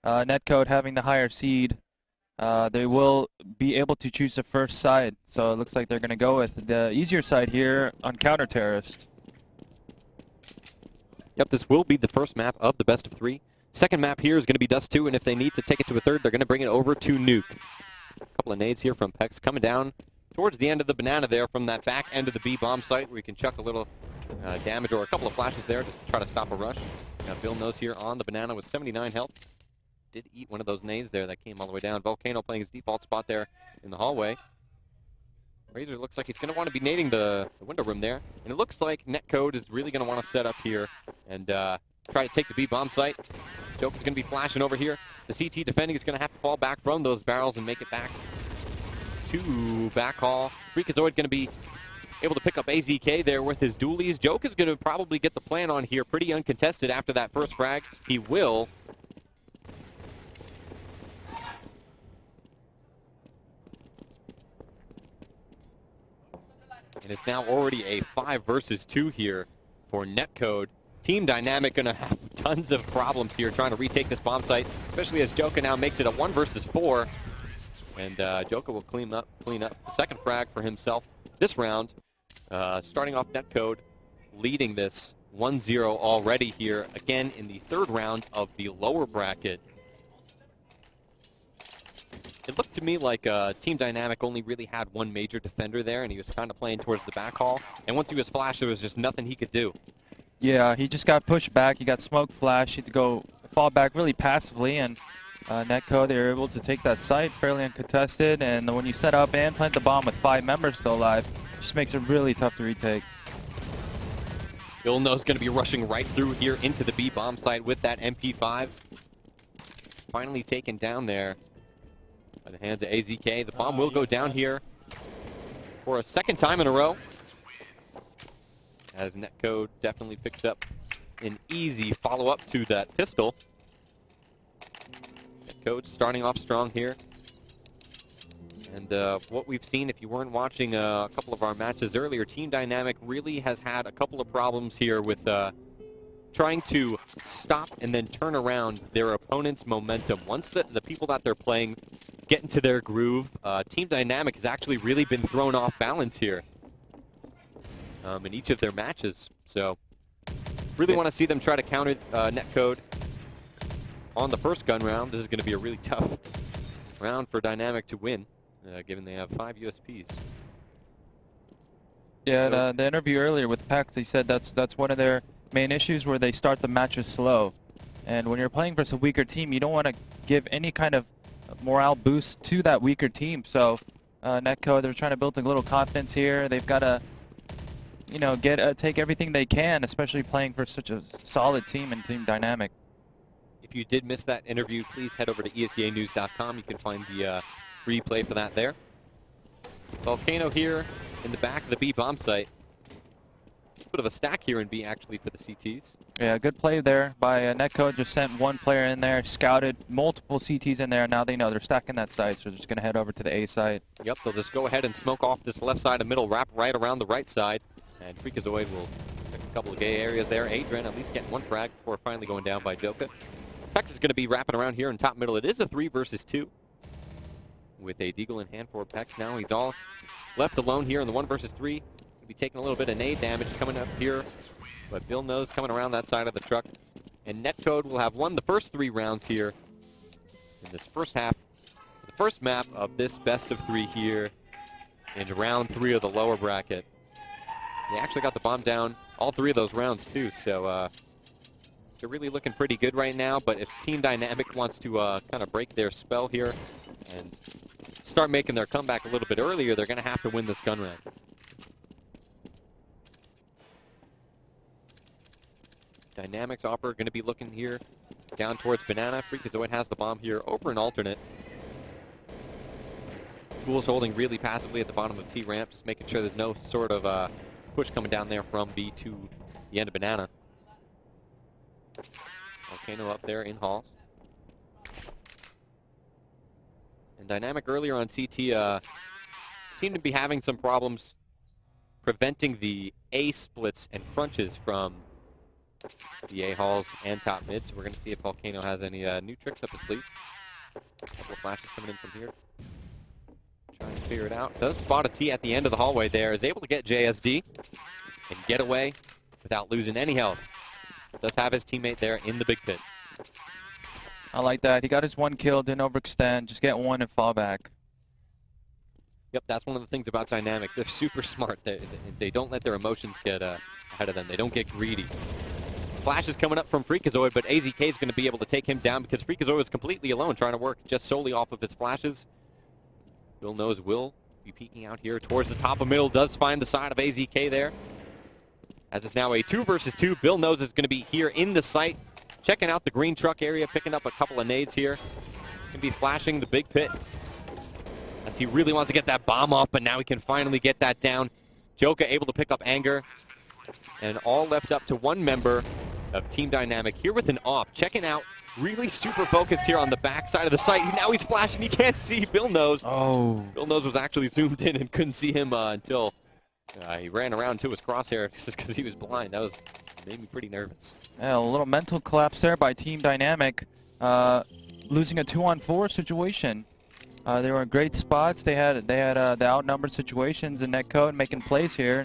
Netcode having the higher seed, they will be able to choose the first side. So it looks like they're going to go with the easier side here on counter-terrorist. Yep, this will be the first map of the best of 3. Second map here is going to be Dust 2, and if they need to take it to a third, they're going to bring it over to Nuke. A couple of nades here from Pex coming down towards the end of the banana there from that back end of the B bomb site where you can chuck a little damage or a couple of flashes there to try to stop a rush. Got Bill Nose here on the banana with 79 health. Did eat one of those nades there that came all the way down. Volcano playing his default spot there in the hallway. Razor looks like he's going to want to be nading the window room there. And it looks like Netcode is really going to want to set up here and try to take the B bomb site. Joke is going to be flashing over here. The CT defending is going to have to fall back from those barrels and make it back to back hall. Freakazoid going to be able to pick up AZK there with his dualies. Joke is going to probably get the plan on here pretty uncontested after that first frag. He will. And it's now already a 5 versus 2 here for Netcode. Team Dynamic going to have tons of problems here trying to retake this bomb site, especially as Joka now makes it a 1 versus 4. And Joka will clean up the second frag for himself this round. Starting off Netcode, leading this 1-0 already here, again in the third round of the lower bracket. It looked to me like Team Dynamic only really had one major defender there, and he was kind of playing towards the back hall. And once he was flashed, there was just nothing he could do. Yeah, he just got pushed back. He got smoke flash. He had to go fall back really passively, and Netcode, they were able to take that site fairly uncontested. And when you set up and plant the bomb with 5 members still alive, it just makes it really tough to retake. Ilno's going to be rushing right through here into the B bomb site with that MP5. Finally taken down there by the hands of AZK. The bomb will go down here for a second time in a row, as Netcode definitely picks up an easy follow-up to that pistol. Netcode starting off strong here. And what we've seen, if you weren't watching a couple of our matches earlier, Team Dynamic really has had a couple of problems here with trying to stop and then turn around their opponent's momentum. Once the people that they're playing get into their groove, Team Dynamic has actually really been thrown off balance here in each of their matches. So really want to see them try to counter Netcode on the first gun round. This is going to be a really tough round for Dynamic to win, given they have 5 USPs. Yeah, the interview earlier with Pex, he said that's one of their main issues, where they start the matches slow. And when you're playing versus a weaker team, you don't want to give any kind of morale boost to that weaker team. So Netcode, they're trying to build a little confidence here. They've got to, you know, take everything they can, especially playing for such a solid team and Team Dynamic. If you did miss that interview, please head over to ESEAnews.com. You can find the replay for that there. Volcano here in the back of the B bomb site. Bit of a stack here in B, actually, for the CTs. Yeah, good play there by Netcode. Just sent one player in there, scouted multiple CTs in there. Now they know they're stacking that site, so they're just going to head over to the A site. Yep, they'll just go ahead and smoke off this left side of middle, wrap right around the right side. And Freakazoid will pick a couple of gay areas there. Adrian at least getting one frag before finally going down by Joka. Pex is going to be wrapping around here in top middle. It is a 3 versus 2 with a deagle in hand for Pex. Now he's all left alone here in the 1 versus 3. Be taking a little bit of nade damage coming up here, but Bill knows coming around that side of the truck. And Netcode will have won the first 3 rounds here in this first half, the first map of this best of 3 here in round 3 of the lower bracket. They actually got the bomb down all 3 of those rounds too, so they're really looking pretty good right now. But if Team Dynamic wants to kind of break their spell here and start making their comeback a little bit earlier, they're going to have to win this gun round. Dynamics Opera going to be looking here down towards Banana. Freakazoid has the bomb here over an alternate. Fool's holding really passively at the bottom of T ramps, making sure there's no sort of push coming down there from B to the end of Banana. Volcano up there in halls. And Dynamic earlier on CT seemed to be having some problems preventing the A splits and crunches from the A-Halls and top mid, so we're going to see if Volcano has any new tricks up his sleeve. A couple of flashes coming in from here. Trying to figure it out. Does spot a T at the end of the hallway there. Is able to get JSD and get away without losing any health. Does have his teammate there in the big pit. I like that. He got his one kill, didn't overextend, just get one and fall back. Yep, that's one of the things about Dynamic. They're super smart. They don't let their emotions get ahead of them. They don't get greedy. Flash is coming up from Freakazoid, but AZK is going to be able to take him down because Freakazoid was completely alone, trying to work just solely off of his flashes. Bill knows will be peeking out here towards the top of middle. Does find the side of AZK there. As it's now a 2 versus 2. Bill knows it's going to be here in the site. Checking out the green truck area, picking up a couple of nades here. Going to be flashing the big pit. As he really wants to get that bomb off, but now he can finally get that down. Joka able to pick up Anger. And all left up to one member of Team Dynamic here with an off. Checking out, really super focused here on the back side of the site. Now he's flashing, he can't see. Bill knows. Oh. Bill knows was actually zoomed in and couldn't see him until he ran around to his crosshair just because he was blind. That made me pretty nervous. Yeah, a little mental collapse there by Team Dynamic. Losing a 2-on-4 situation. They were in great spots. They had the outnumbered situations in Netcode, making plays here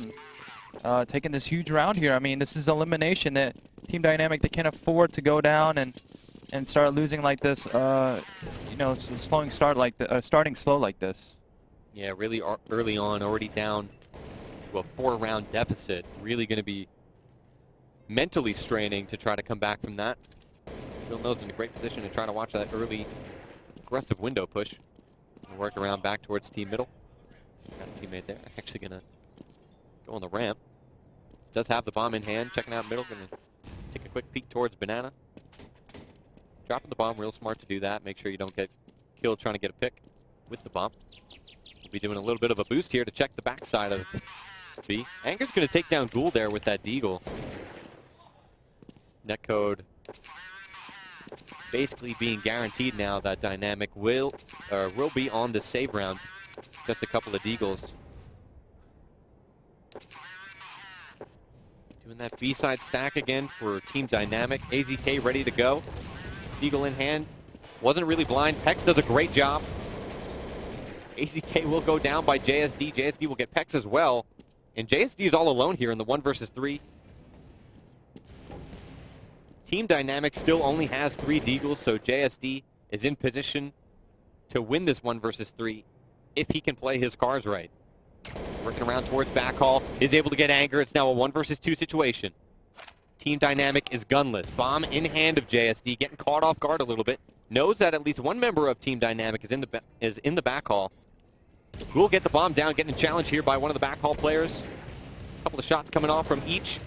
and taking this huge round here. I mean, this is elimination. That Team Dynamic, they can't afford to go down and start losing like this. You know, starting slow like this. Yeah, really early on, already down to a 4-round deficit. Really going to be mentally straining to try to come back from that. Bill knows in a great position to try to watch that early aggressive window push. Work around back towards team middle. Got a teammate there. Actually going to go on the ramp. Does have the bomb in hand. Checking out middle. Going to take a quick peek towards Banana. Dropping the bomb. Real smart to do that. Make sure you don't get killed trying to get a pick with the bomb. We'll be doing a little bit of a boost here to check the backside of B. Anger's going to take down Ghoul there with that Deagle. Netcode basically being guaranteed now that Dynamic will be on the save round. Just a couple of Deagles. Doing that B-side stack again for Team Dynamic. AZK ready to go. Deagle in hand. Wasn't really blind. Pex does a great job. AZK will go down by JSD. JSD will get Pex as well. And JSD is all alone here in the 1 versus 3. Team Dynamic still only has 3 Deagles, so JSD is in position to win this 1 versus 3 if he can play his cards right. Working around towards backhaul, is able to get Anger. It's now a 1 versus 2 situation. Team Dynamic is gunless. Bomb in hand of JSD, getting caught off guard a little bit. Knows that at least one member of Team Dynamic is in the backhaul. We'll get the bomb down, getting challenged here by one of the backhaul players. A couple of shots coming off from each.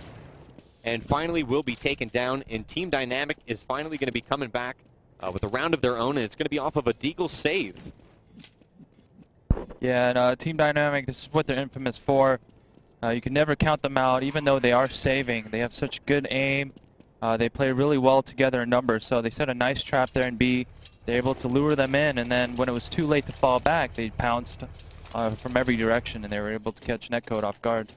And finally will be taken down, and Team Dynamic is finally going to be coming back with a round of their own, and it's going to be off of a Deagle save. Yeah, and Team Dynamic, this is what they're infamous for. You can never count them out, even though they are saving. They have such good aim. They play really well together in numbers, so they set a nice trap there in B. They're able to lure them in, and then when it was too late to fall back, they pounced from every direction, and they were able to catch Netcode off guard.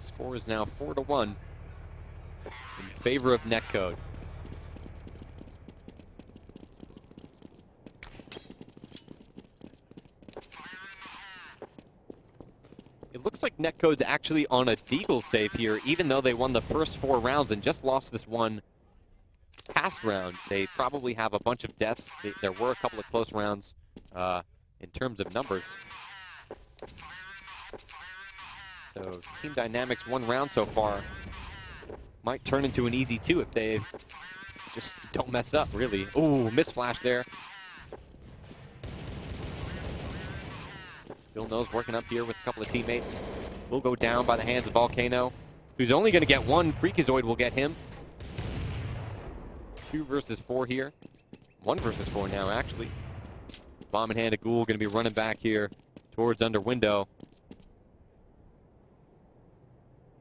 Score is now 4-1 in favor of Netcode. It looks like Netcode's actually on a Deagle save here, even though they won the first 4 rounds and just lost this one past round. They probably have a bunch of deaths. There were a couple of close rounds in terms of numbers. So Team Dynamics 1 round so far might turn into an easy 2 if they just don't mess up, really. Ooh, miss flash there. Bill knows working up here with a couple of teammates. Will go down by the hands of Volcano, who's only going to get 1. Freakazoid will get him. 2 versus 4 here. 1 versus 4 now, actually. Bomb in hand of Ghoul, going to be running back here towards under window.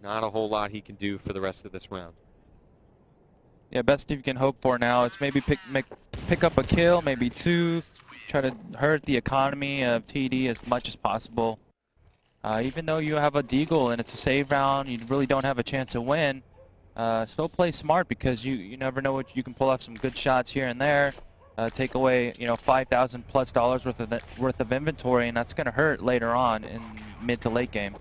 Not a whole lot he can do for the rest of this round. Yeah, best you can hope for now is maybe pick up a kill, maybe 2, try to hurt the economy of TD as much as possible. Even though you have a deagle and it's a save round, you really don't have a chance to win. Still play smart because you never know what you can pull off some good shots here and there. Take away $5,000+ worth of inventory, and that's going to hurt later on in mid to late game.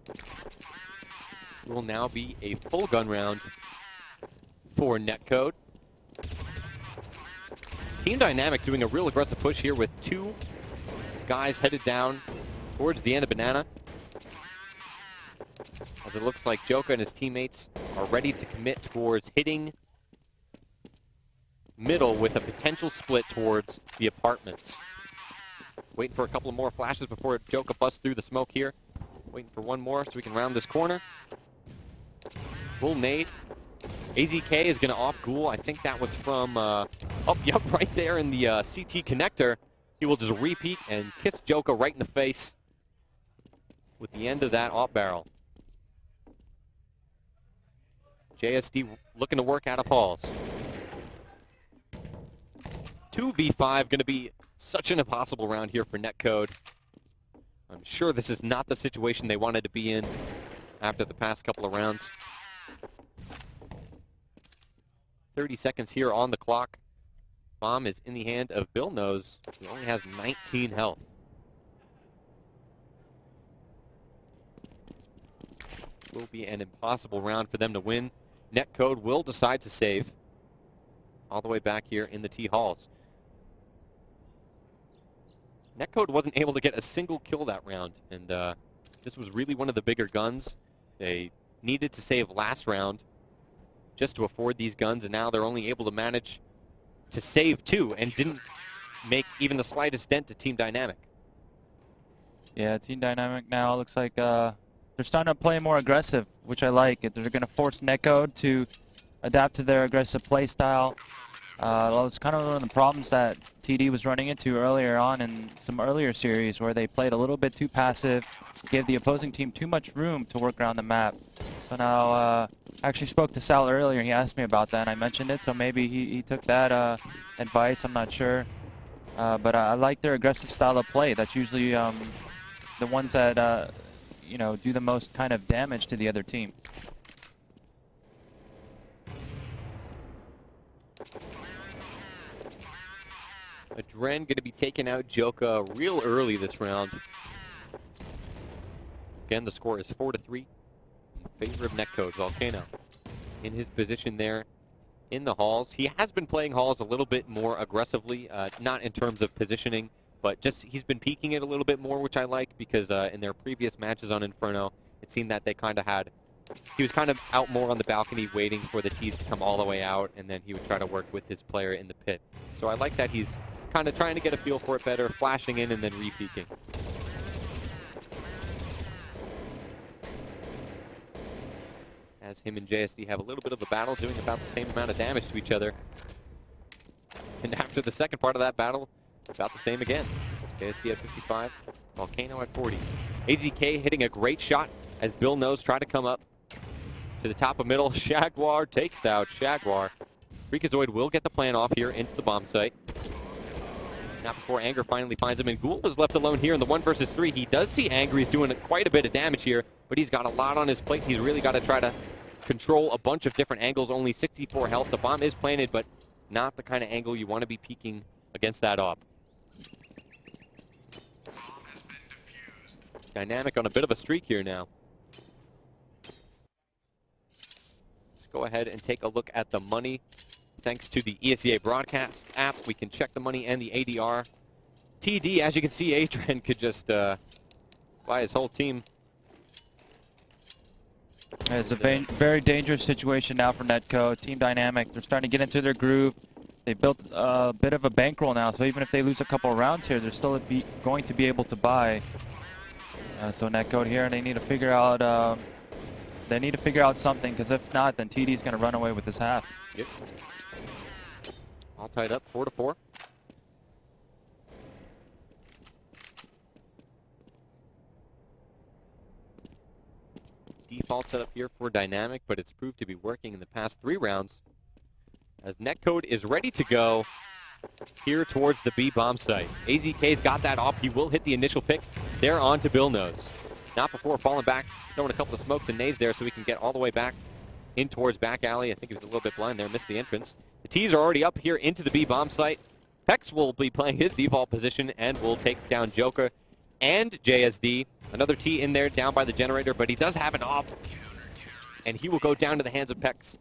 This will now be a full gun round for Netcode. Team Dynamic doing a real aggressive push here with 2 guys headed down towards the end of Banana. As it looks like Joka and his teammates are ready to commit towards hitting middle with a potential split towards the apartments. Waiting for a couple of more flashes before Joka busts through the smoke here. Waiting for one more so we can round this corner. Full nade. AZK is going to off Ghoul. I think that was from, right there in the CT connector. He will just repeat and kiss Joka right in the face with the end of that off barrel. JSD looking to work out of halls. 2v5 going to be such an impossible round here for Netcode. I'm sure this is not the situation they wanted to be in after the past couple of rounds. 30 seconds here on the clock. Bomb is in the hand of Bill Nose, who only has 19 health. Will be an impossible round for them to win. Netcode will decide to save all the way back here in the T halls. Netcode wasn't able to get a single kill that round, and this was really one of the bigger guns. They needed to save last round just to afford these guns, and now they're only able to manage to save 2 and didn't make even the slightest dent to Team Dynamic. Yeah, Team Dynamic now looks like they're starting to play more aggressive, which I like. They're going to force Netcode to adapt to their aggressive play style. That was kind of one of the problems that TD was running into earlier on in some earlier series, where they played a little bit too passive, gave the opposing team too much room to work around the map. So now, I actually spoke to Sal earlier, and he asked me about that, and I mentioned it, so maybe he took that advice, I'm not sure. But I like their aggressive style of play. That's usually the ones that, do the most kind of damage to the other team. Adren going to be taking out Joka real early this round. Again, the score is 4-3 in favor of Netcode. Volcano in his position there in the halls. He has been playing halls a little bit more aggressively, not in terms of positioning, but just he's been peeking it a little bit more, which I like, because in their previous matches on Inferno, it seemed that they kind of had, he was kind of out more on the balcony waiting for the tees to come all the way out, and then he would try to work with his player in the pit. So I like that he's kind of trying to get a feel for it better, flashing in and then re-peeking. As him and JSD have a little bit of a battle, doing about the same amount of damage to each other. And after the second part of that battle, about the same again. JSD at 55, Volcano at 40. AZK hitting a great shot as Bill Nose tried to come up to the top of middle. Jaguar takes out Jaguar. Freakazoid will get the plan off here into the bomb site. Not before Anger finally finds him, and Ghoul is left alone here in the 1 versus 3. He does see Angry is doing quite a bit of damage here, but he's got a lot on his plate. He's really got to try to control a bunch of different angles. Only 64 health. The bomb is planted, but not the kind of angle you want to be peeking against that op. Dynamic on a bit of a streak here now. Let's go ahead and take a look at the money. Thanks to the ESEA broadcast app, we can check the money and the ADR. TD, as you can see, Adrian could just buy his whole team. It's a very dangerous situation now for Netcode. Team Dynamic, they're starting to get into their groove. They built a bit of a bankroll now, so even if they lose a couple of rounds here, they're still going to be able to buy. So Netcode here, they need to figure out something, because if not, then TD's going to run away with this half. Yep. All tied up, 4-4. Default setup here for Dynamic, but it's proved to be working in the past 3 rounds. As Netcode is ready to go, here towards the B bomb site. AZK's got that off. He will hit the initial pick. They're on to Bill Nose. Not before falling back, throwing a couple of smokes and nades there so he can get all the way back in towards back alley. I think he was a little bit blind there, missed the entrance. The T's are already up here into the B bomb site. Pex will be playing his default position and will take down Joker and JSD. Another T in there down by the generator, but he does have an off. And he will go down to the hands of Pex.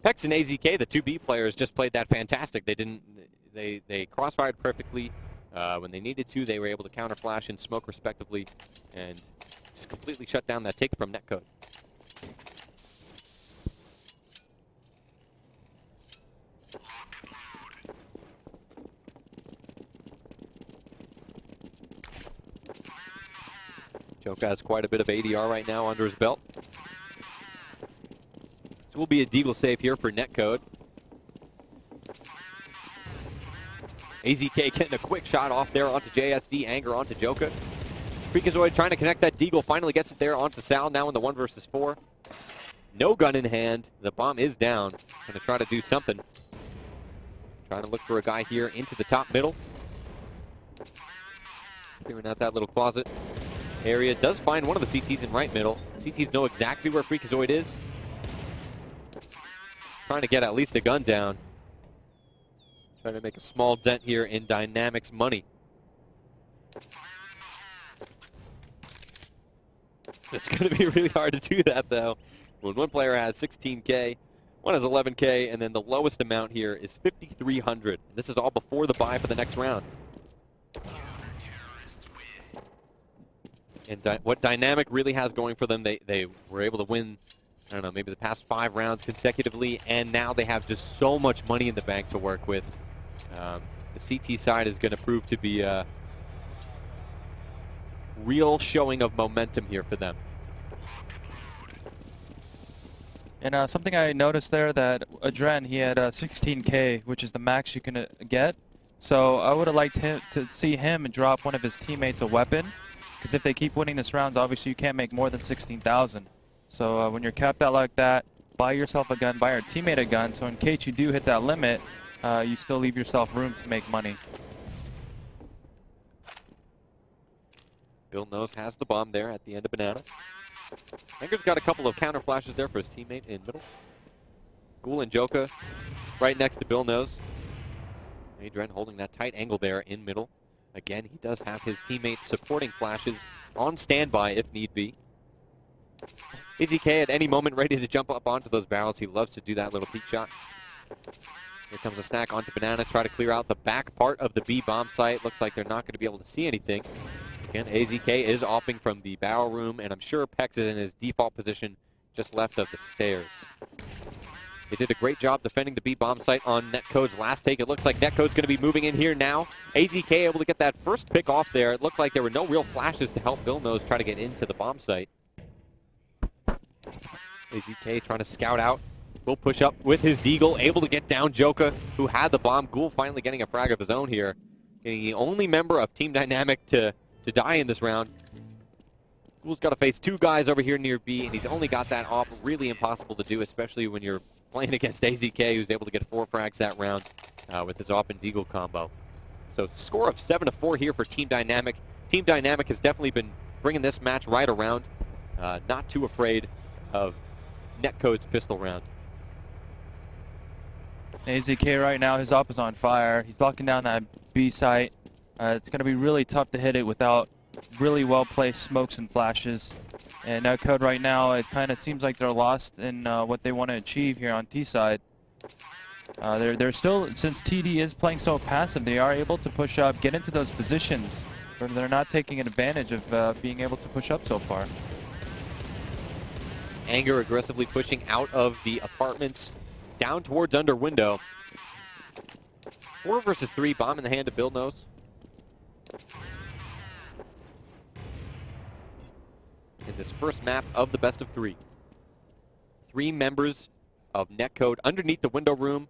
Pex and AZK, the two B players, just played that fantastic. They crossfired perfectly. When they needed to, they were able to counter flash and smoke respectively and just completely shut down that take from Netcode. Joker has quite a bit of ADR right now under his belt. This will be a deagle save here for Netcode. AZK getting a quick shot off there onto JSD, anger onto Joker. Freakazoid trying to connect that deagle, finally gets it there onto Sal, now in the 1 versus 4. No gun in hand, the bomb is down. Gonna try to do something. Trying to look for a guy here into the top middle. Clearing out that little closet area. Does find one of the CTs in right middle. CTs know exactly where Freakazoid is. Trying to get at least a gun down. Trying to make a small dent here in Dynamics money. It's going to be really hard to do that, though. When one player has 16K, one has 11K, and then the lowest amount here is 5,300. This is all before the buy for the next round. And what Dynamic really has going for them, they were able to win, I don't know, maybe the past 5 rounds consecutively, and now they have just so much money in the bank to work with. The CT side is going to prove to be a real showing of momentum here for them. And something I noticed there that Adren, he had 16K, which is the max you can get. So I would have liked him to see him drop one of his teammates a weapon. Because if they keep winning this rounds, obviously you can't make more than 16,000. So when you're capped out like that, buy yourself a gun, buy your teammate a gun, so in case you do hit that limit, you still leave yourself room to make money. Bill Nose has the bomb there at the end of Banana. Anger's got a couple of counter flashes there for his teammate in middle. Ghoul and Joka right next to Bill Nose. Adren holding that tight angle there in middle. Again, he does have his teammates supporting flashes on standby if need be. AZK at any moment ready to jump up onto those barrels. He loves to do that little peek shot. Here comes a snack onto Banana. Try to clear out the back part of the B bomb site. Looks like they're not going to be able to see anything. Again, AZK is offing from the barrel room, and I'm sure Pex is in his default position just left of the stairs. They did a great job defending the B bomb site on Netcode's last take. It looks like Netcode's going to be moving in here now. AZK able to get that first pick off there. It looked like there were no real flashes to help Bill Nose try to get into the bomb site. AZK trying to scout out. Will push up with his deagle, able to get down Joka, who had the bomb. Ghoul finally getting a frag of his own here. Getting the only member of Team Dynamic to die in this round. Ghoul's got to face 2 guys over here near B, and he's only got that off. Really impossible to do, especially when you're playing against AZK, who's able to get 4 frags that round with his off and deagle combo. So score of 7-4 here for Team Dynamic. Team Dynamic has definitely been bringing this match right around. Not too afraid of Netcode's pistol round. AZK right now, his op is on fire. He's locking down that B site. It's going to be really tough to hit it without really well-placed smokes and flashes. And Netcode right now, it kind of seems like they're lost in what they want to achieve here on T side. They're still, since TD is playing so passive, they are able to push up, get into those positions, but they're not taking advantage of being able to push up so far. Anger aggressively pushing out of the apartments down towards under window. 4 versus 3, bomb in the hand of Bill Nose. In this first map of the best of 3. 3 members of Netcode underneath the window room.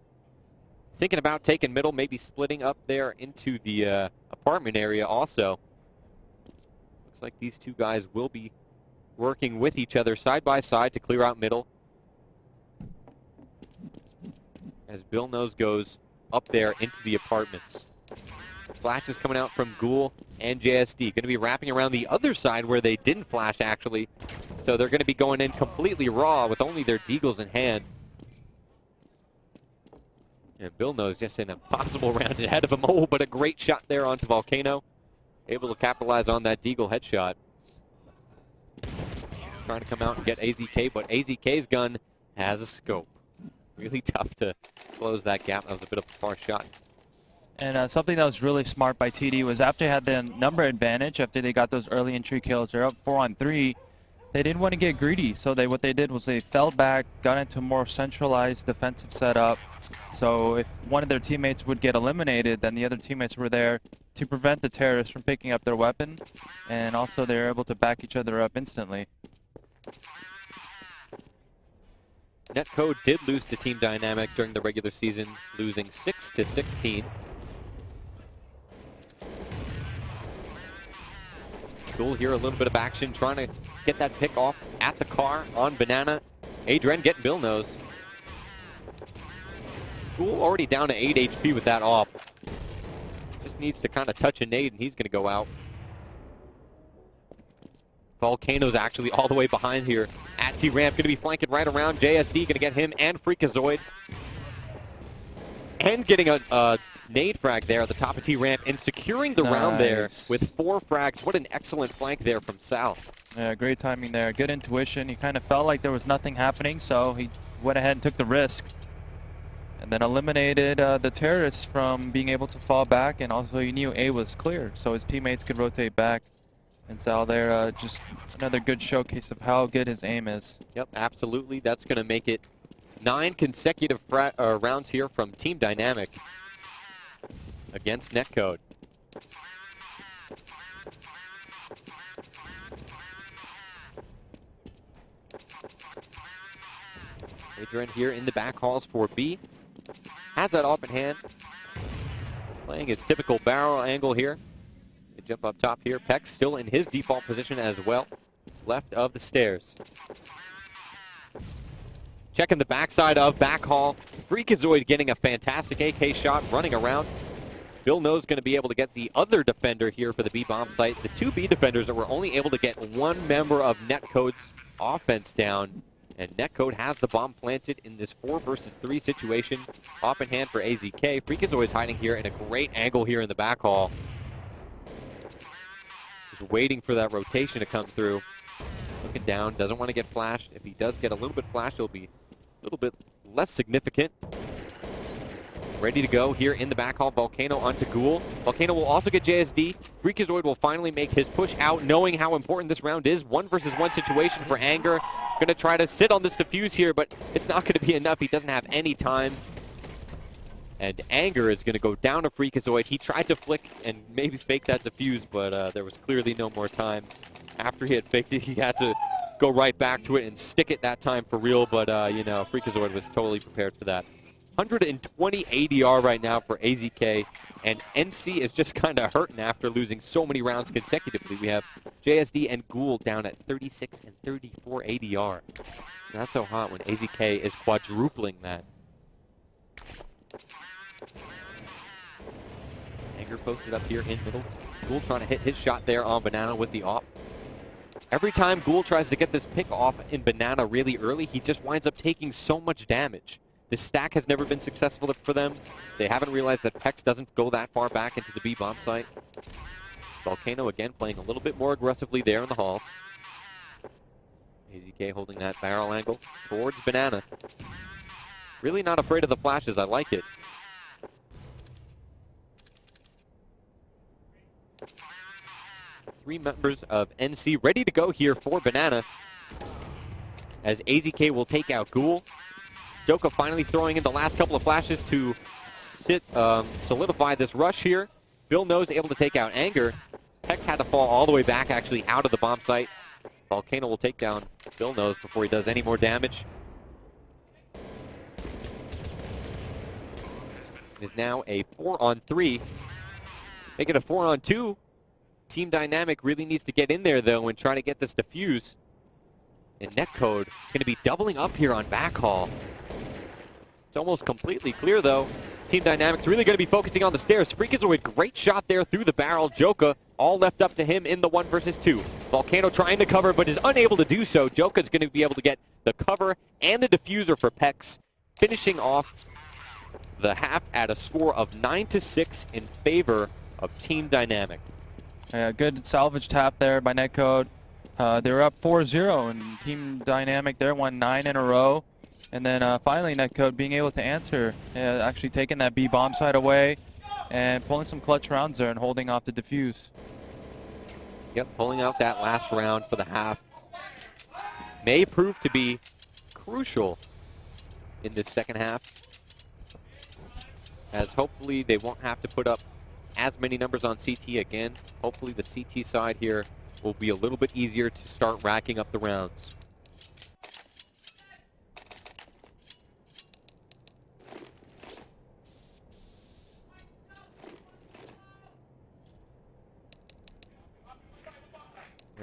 Thinking about taking middle, maybe splitting up there into the apartment area also. Looks like these 2 guys will be working with each other side by side to clear out middle. As Bill Nose goes up there into the apartments. Flashes coming out from Ghoul and JSD. Going to be wrapping around the other side where they didn't flash, actually. So they're going to be going in completely raw with only their deagles in hand. And Bill knows just an impossible round ahead of him. Oh, but a great shot there onto Volcano. Able to capitalize on that deagle headshot. Trying to come out and get AZK, but AZK's gun has a scope. Really tough to close that gap. That was a bit of a far shot. And something that was really smart by TD was after they had the number advantage, after they got those early entry kills, they're up 4-on-3. They didn't want to get greedy, so what they did was they fell back, got into a more centralized defensive setup. So if one of their teammates would get eliminated, then the other teammates were there to prevent the terrorists from picking up their weapon, and also they were able to back each other up instantly. Netcode did lose to Team Dynamic during the regular season, losing 6-16. Ghoul here, a little bit of action, trying to get that pick off at the car on Banana. Adren getting Bill Nose. Ghoul already down to 8 HP with that off. Just needs to kind of touch a nade and he's going to go out. Volcano's actually all the way behind here at T-Ramp. Going to be flanking right around. JSD going to get him and Freakazoid. And getting a nade frag there at the top of T-Ramp and securing the round there with 4 frags. What an excellent flank there from South. Yeah, great timing there. Good intuition. He kind of felt like there was nothing happening, so he went ahead and took the risk. And then eliminated the terrorists from being able to fall back, and also he knew A was clear, so his teammates could rotate back. And Sal there, just another good showcase of how good his aim is. Yep, absolutely. That's going to make it 9 consecutive rounds here from Team Dynamic against Netcode. Adrian here in the back halls for B. Has that off in hand. Playing his typical barrel angle here. They jump up top here. Peck still in his default position as well. Left of the stairs. Checking the backside of back hall. Freakazoid getting a fantastic AK shot running around. Bill No's going to be able to get the other defender here for the B bomb site. The 2 B defenders that were only able to get 1 member of Netcode's offense down. And Netcode has the bomb planted in this 4 versus 3 situation. Off in hand for AZK. Freakazoid's hiding here in a great angle here in the back hall. Just waiting for that rotation to come through. Looking down, doesn't want to get flashed. If he does get a little bit flashed, it'll be a little bit less significant. Ready to go here in the back hall. Volcano onto Ghoul. Volcano will also get JSD. Freakazoid will finally make his push out, knowing how important this round is. 1 versus 1 situation for Anger. Going to try to sit on this defuse here, but it's not going to be enough. He doesn't have any time. And Anger is going to go down to Freakazoid. He tried to flick and maybe fake that defuse, but there was clearly no more time. After he had faked it, he had to go right back to it and stick it that time for real, but you know, Freakazoid was totally prepared for that. 120 ADR right now for AZK, and NC is just kind of hurting after losing so many rounds consecutively. We have JSD and Ghoul down at 36 and 34 ADR. Not so hot when AZK is quadrupling that. Anger posted up here in middle. Ghoul trying to hit his shot there on Banana with the op. Every time Ghoul tries to get this pick off in Banana really early, he just winds up taking so much damage. This stack has never been successful for them. They haven't realized that Pex doesn't go that far back into the B bomb site. Volcano again playing a little bit more aggressively there in the halls. AZK holding that barrel angle towards Banana. Really not afraid of the flashes. I like it. Three members of NC ready to go here for Banana, as AZK will take out Ghoul. Joka finally throwing in the last couple of flashes to solidify this rush here. Bill No's able to take out Anger. Pex had to fall all the way back actually out of the bomb site. Volcano will take down Bill No's before he does any more damage. It is now a 4-on-3. Make it a 4-on-2. Team Dynamic really needs to get in there, though, and try to get this defuse. And Netcode is going to be doubling up here on backhaul. It's almost completely clear, though. Team Dynamics really going to be focusing on the stairs. Freakazoid, great shot there through the barrel. Joka, all left up to him in the 1 versus 2. Volcano trying to cover, but is unable to do so. Joka's going to be able to get the cover and the diffuser for Pex, finishing off the half at a score of 9-6 in favor of Team Dynamic. Yeah, good salvage tap there by Netcode. They were up 4-0, and Team Dynamic there won 9 in a row. And then finally Netcode being able to answer, actually taking that B bomb side away and pulling some clutch rounds there and holding off the defuse. Yep, pulling out that last round for the half may prove to be crucial in this second half, as hopefully they won't have to put up as many numbers on CT again. Hopefully the CT side here will be a little bit easier to start racking up the rounds.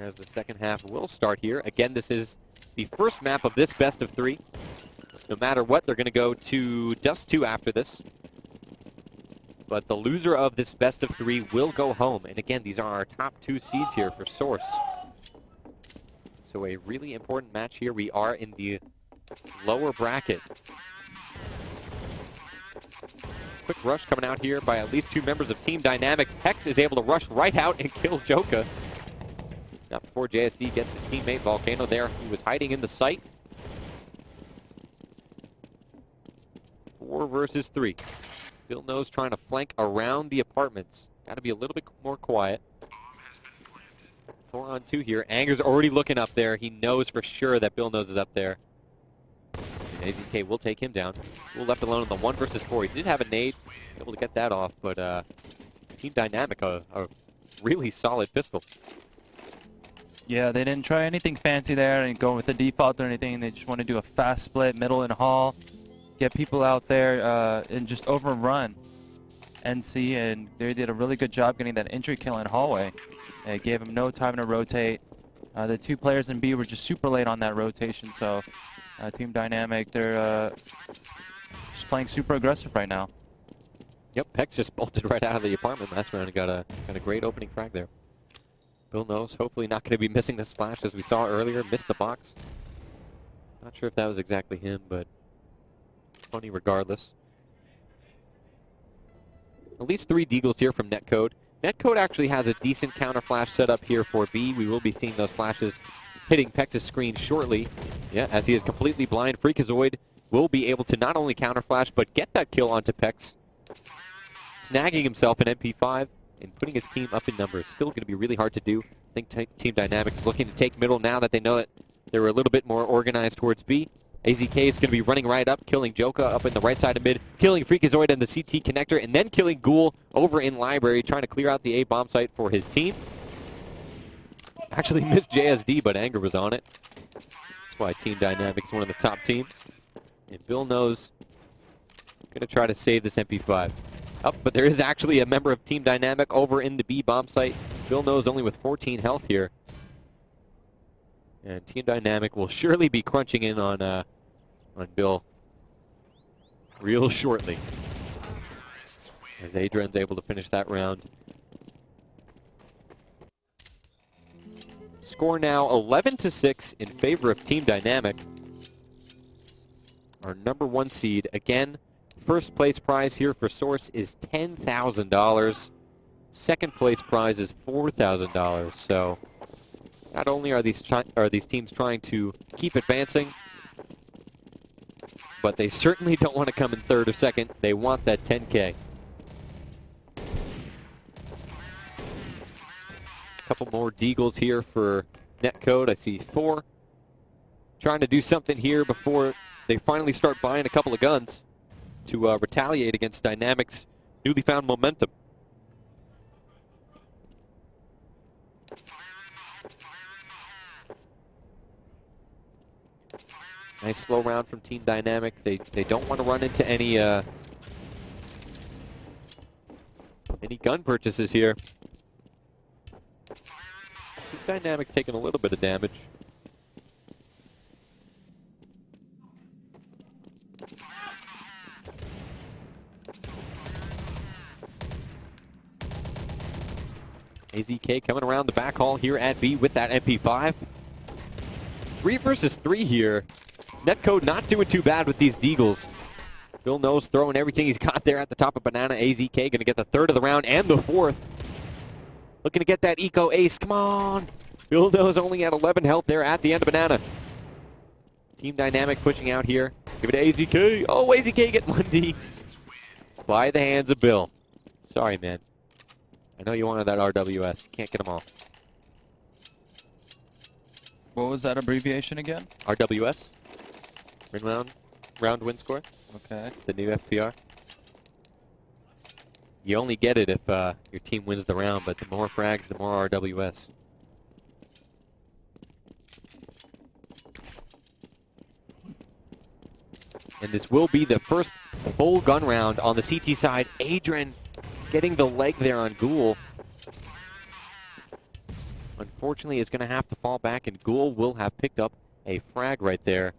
As the second half will start here. Again, this is the first map of this best of 3. No matter what, they're going to go to Dust 2 after this. But the loser of this best of 3 will go home. And again, these are our top 2 seeds here for Source. So a really important match here. We are in the lower bracket. Quick rush coming out here by at least 2 members of Team Dynamic. Hex is able to rush right out and kill Joka. Not before JSD gets his teammate Volcano there, who was hiding in the site. 4 versus 3. Bill Knows trying to flank around the apartments. Got to be a little bit more quiet. 4 on 2 here. Anger's already looking up there. He knows for sure that Bill Knows is up there. And AZK will take him down. Will left alone in the 1 versus 4. He did have a nade, able to get that off, but Team Dynamic, a really solid pistol. Yeah, they didn't try anything fancy there and go with the default or anything. They just want to do a fast split, middle and hall, get people out there and just overrun NC, and they did a really good job getting that entry kill in hallway. It gave them no time to rotate. The 2 players in B were just super late on that rotation, so Team Dynamic, they're just playing super aggressive right now. Yep, Pex just bolted right out of the apartment last round and got a great opening frag there. Bill Knows, hopefully not going to be missing the splash as we saw earlier. Missed the box. Not sure if that was exactly him, but funny regardless. At least 3 deagles here from Netcode. Netcode actually has a decent counter flash set up here for B. We will be seeing those flashes hitting Pex's screen shortly. Yeah, as he is completely blind, Freakazoid will be able to not only counter flash, but get that kill onto Pex, snagging himself an MP5. And putting his team up in numbers. Still going to be really hard to do. I think Team Dynamics looking to take middle now that they know that they were a little bit more organized towards B. AZK is going to be running right up, killing Joka up in the right side of mid, killing Freakazoid and the CT connector, and then killing Ghoul over in Library, trying to clear out the A bomb site for his team. Actually missed JSD, but Anger was on it. That's why Team Dynamics is one of the top teams. And Bill Knows going to try to save this MP5. Up, but there is actually a member of Team Dynamic over in the B bomb site. Bill Knows only with 14 health here. And Team Dynamic will surely be crunching in on Bill real shortly. As Adrian's able to finish that round. Score now 11-6 in favor of Team Dynamic. Our number 1 seed, again, first place prize here for Source is $10,000. Second place prize is $4,000. So not only are these teams trying to keep advancing, but they certainly don't want to come in 3rd or 2nd. They want that 10K. A couple more deagles here for Netcode. I see 4. Trying to do something here before they finally start buying a couple of guns to retaliate against Dynamic's newly found momentum. Nice slow round from Team Dynamic. They don't want to run into any gun purchases here. Team Dynamic's taking a little bit of damage. AZK coming around the back hall here at B with that MP5. 3 versus 3 here. Netcode not doing too bad with these deagles. Bill Knows throwing everything he's got there at the top of Banana. AZK going to get the 3rd of the round and the 4th. Looking to get that eco ace. Come on. Bill Knows only at 11 health there at the end of Banana. Team Dynamic pushing out here. Give it to AZK. Oh, AZK getting 1D. By the hands of Bill. Sorry, man. I know you wanted that RWS. You can't get them all. What was that abbreviation again? RWS. Round win score. Okay. The new FPR. You only get it if your team wins the round, but the more frags, the more RWS. And this will be the first full gun round on the CT side. Adrian getting the leg there on Ghoul. Unfortunately, is going to have to fall back, and Ghoul will have picked up a frag right there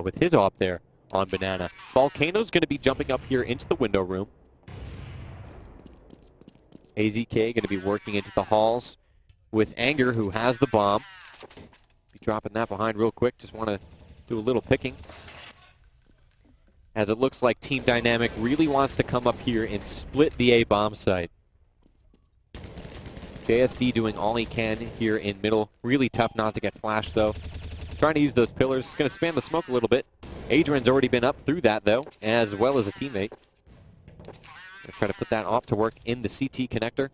with his op there on Banana. Volcano's going to be jumping up here into the window room. AZK going to be working into the halls with Anger, who has the bomb. Be dropping that behind real quick. Just want to do a little picking. As it looks like Team Dynamic really wants to come up here and split the A bomb site. JSD doing all he can here in middle. Really tough not to get flashed, though. Trying to use those pillars. Going to spam the smoke a little bit. Adrian's already been up through that, though, as well as a teammate. Going to try to put that op to work in the CT connector.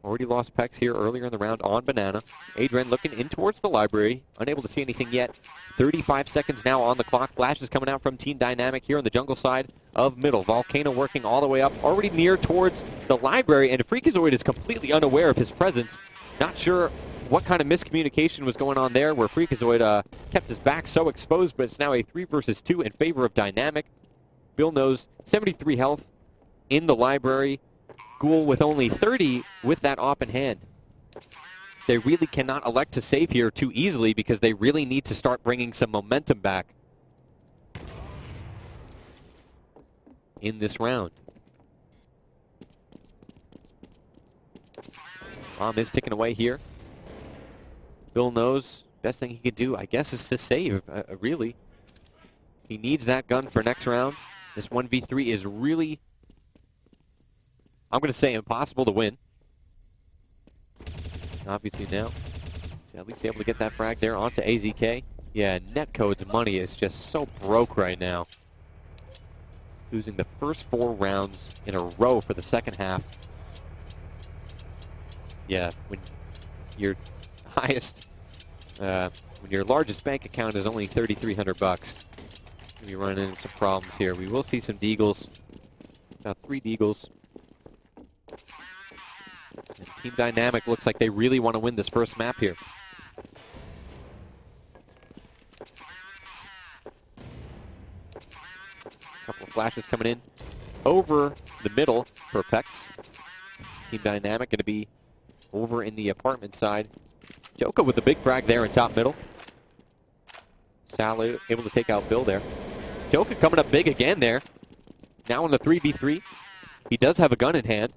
Already lost Pex here earlier in the round on Banana. Adrian looking in towards the library. Unable to see anything yet. 35 seconds now on the clock. Flash is coming out from Team Dynamic here on the jungle side of middle. Volcano working all the way up, already near towards the library, and Freakazoid is completely unaware of his presence. Not sure what kind of miscommunication was going on there, where Freakazoid kept his back so exposed, but it's now a 3 versus 2 in favor of Dynamic. Bill Knows 73 health in the library. Ghoul with only 30 with that op in hand. They really cannot elect to save here too easily because they really need to start bringing some momentum back in this round. Bomb is ticking away here. Bill Knows best thing he could do, I guess, is to save, really. He needs that gun for next round. This 1v3 is really, I'm going to say, impossible to win. Obviously now, he's at least able to get that frag there onto AZK. Yeah, Netcode's money is just so broke right now. Losing the first 4 rounds in a row for the second half. Yeah, when your highest, when your largest bank account is only 3,300 bucks, you'll be running into some problems here. We will see some deagles, about 3 deagles. And Team Dynamic looks like they really want to win this first map here. Couple of flashes coming in over the middle for Pex. Team Dynamic going to be over in the apartment side. Joka with the big frag there in top middle. Sal able to take out Bill there. Joka coming up big again there. Now in the 3v3. He does have a gun in hand.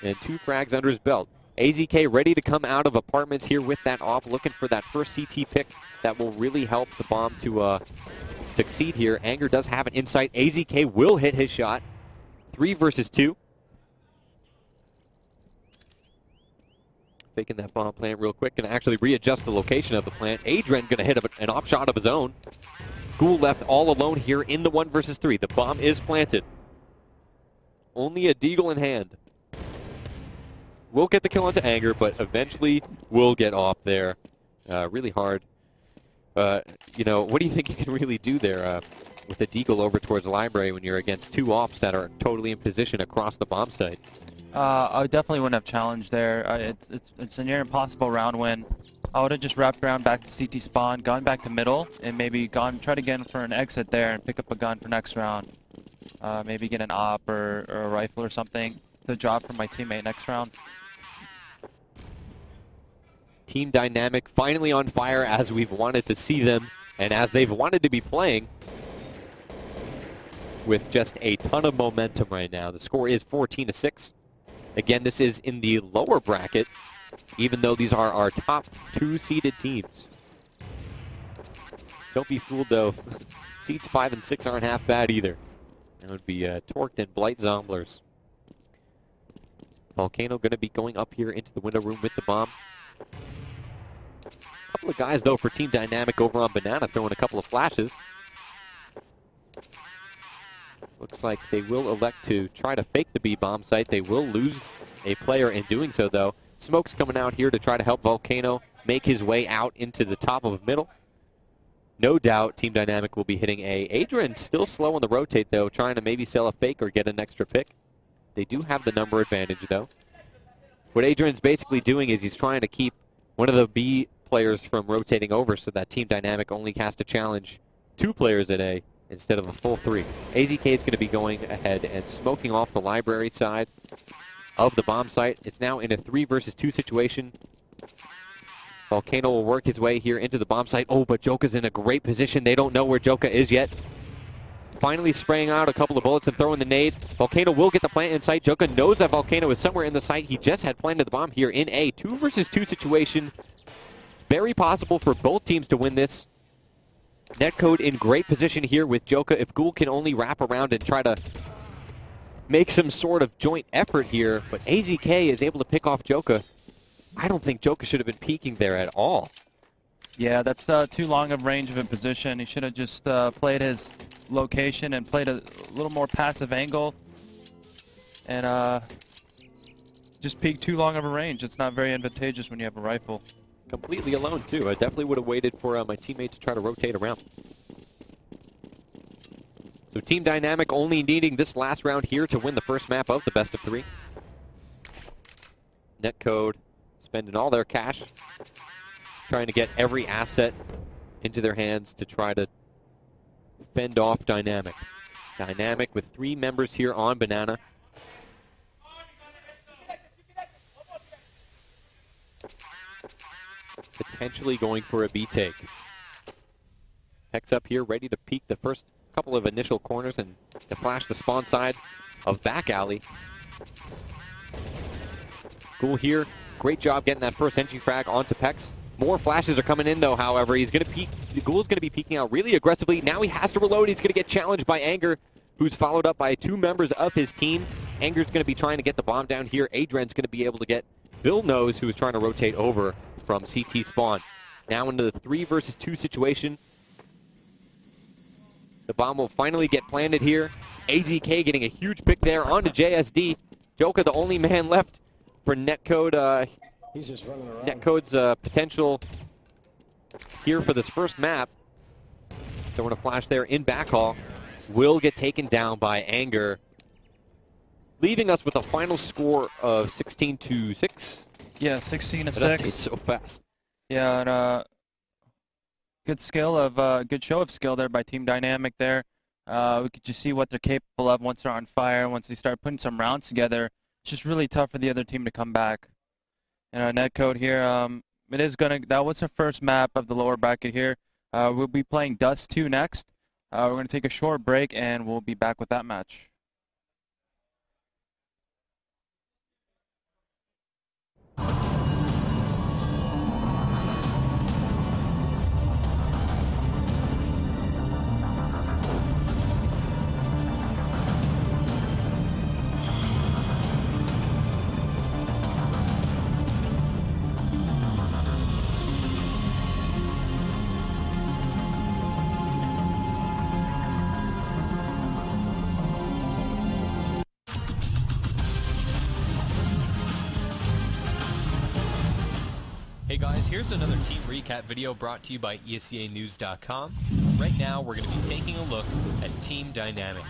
And 2 frags under his belt. AZK ready to come out of apartments here with that op, looking for that first CT pick that will really help the bomb to succeed here. Anger does have an insight. AZK will hit his shot. 3 versus 2. Faking that bomb plant real quick. Gonna actually readjust the location of the plant. Adrian gonna hit an op shot of his own. Ghoul left all alone here in the 1 versus 3. The bomb is planted. Only a deagle in hand. Will get the kill onto Anger, but eventually will get off there. Really hard. You know, what do you think you can really do there with a deagle over towards the library when you're against 2 ops that are totally in position across the bomb site? I definitely wouldn't have challenged there. It's a near impossible round win. I would have just wrapped around back to CT spawn, gone back to middle, and maybe tried again for an exit there and pick up a gun for next round. Maybe get an op or a rifle or something to drop from my teammate next round. Team Dynamic finally on fire as we've wanted to see them and as they've wanted to be playing. with just a ton of momentum right now. The score is 14-6. Again, this is in the lower bracket, even though these are our top 2 seeded teams. Don't be fooled, though. Seeds 5 and 6 aren't half bad either. That would be Torqued and Blight Zomblers. Volcano going to be going up here into the window room with the bomb. A couple of guys, though, for Team Dynamic over on Banana throwing a couple of flashes. Looks like they will elect to try to fake the B-bomb site. They will lose a player in doing so, though. Smoke's coming out here to try to help Volcano make his way out into the top of middle. No doubt Team Dynamic will be hitting A. Adrian still slow on the rotate, though, trying to maybe sell a fake or get an extra pick. They do have the number advantage, though. What Adrian's basically doing is he's trying to keep one of the B players from rotating over so that Team Dynamic only has to challenge 2 players at A instead of a full 3. AZK is going to be going ahead and smoking off the library side of the bomb site. It's now in a 3 versus 2 situation. Volcano will work his way here into the bomb site. Oh, but Joka's in a great position. They don't know where Joka is yet. Finally spraying out a couple of bullets and throwing the nade. Volcano will get the plant in sight. Joka knows that Volcano is somewhere in the site. He just had planted the bomb here in A. 2 versus 2 situation. Very possible for both teams to win this. Netcode in great position here with Joka. If Ghoul can only wrap around and try to make some sort of joint effort here, but AZK is able to pick off Joka. I don't think Joka should have been peeking there at all. Yeah, that's too long of range of a position. He should have just played his location and played a little more passive angle and just peeked too long of a range. It's not very advantageous when you have a rifle. Completely alone, too. I definitely would have waited for my teammate to try to rotate around. So Team Dynamic only needing this last round here to win the first map of the best of 3. Netcode spending all their cash, trying to get every asset into their hands to try to fend off Dynamic. Dynamic with 3 members here on Banana. Potentially going for a B take. Hex up here, ready to peek the first couple of initial corners and to flash the spawn side of back alley. Ghoul here, great job getting that first entry frag onto Pex. More flashes are coming in though, however. He's going to peek, Ghoul's going to be peeking out really aggressively. Now he has to reload. He's going to get challenged by Anger, who's followed up by 2 members of his team. Anger's going to be trying to get the bomb down here. Adrian's going to be able to get Bill Knows, who is trying to rotate over from CT spawn. Now into the 3 versus 2 situation. The bomb will finally get planted here. AZK getting a huge pick there onto JSD. Joka, the only man left for Netcode. He's just running around. Netcode's potential here for this first map. Throwing a flash there in backhaul. Will get taken down by Anger, leaving us with a final score of 16-6. Yeah, 16-6. It updates so fast. Yeah, and good show of skill there by Team Dynamic there. We could just see what they're capable of once they're on fire, once they start putting some rounds together. It's just really tough for the other team to come back. And Netcode here, that was our first map of the lower bracket here. We'll be playing Dust 2 next. We're going to take a short break and we'll be back with that match. Hey guys, here's another team recap video brought to you by ESEANews.com. Right now, we're going to be taking a look at Team Dynamic.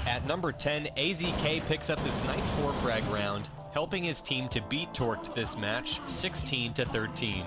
At number 10, AZK picks up this nice 4-frag round, helping his team to beat Torqued this match, 16-13.